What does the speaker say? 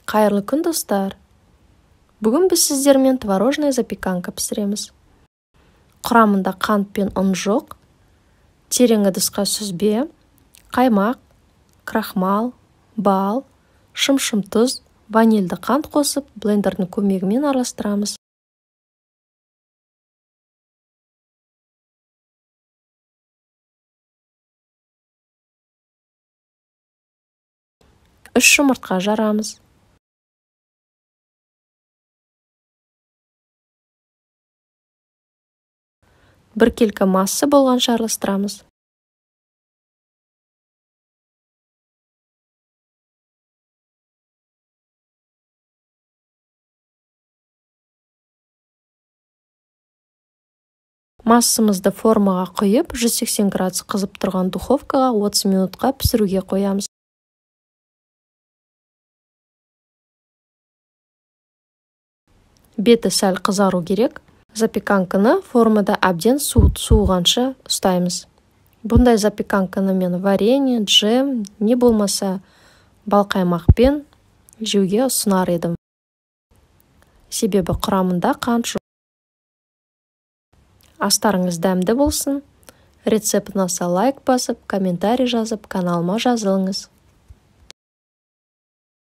Қайырлы күн, достар! Бүгін біз сіздермен творожная запеканка пісіреміз. Құрамында қант пен ұн жоқ, терең ыдысқа сүзбе, қаймақ, крахмал, бал, шым-шым тұз, ванильді қант қосып, блендердің көмегімен араластырамыз. Үш жұмыртқа жарамыз. Бір келкі масса болғанша араластырамыз. Массамызды формаға құйып, 180 градус қызып тұрған духовкаға 30 минутқа пісіруге қоямыз. Беті сәл қызару керек. Запеканканы формада әбден суығанша ұстаймыз. Бұндай запеканканы мен варенье, джем, не болмаса балқаймақпен жеуге ұсынар едім. Себебі құрамында қант жоқ. Астарыңыз дәмді болсын. Рецепт ұнаса лайк басып, комментарий жазып, каналыма жазылыңыз.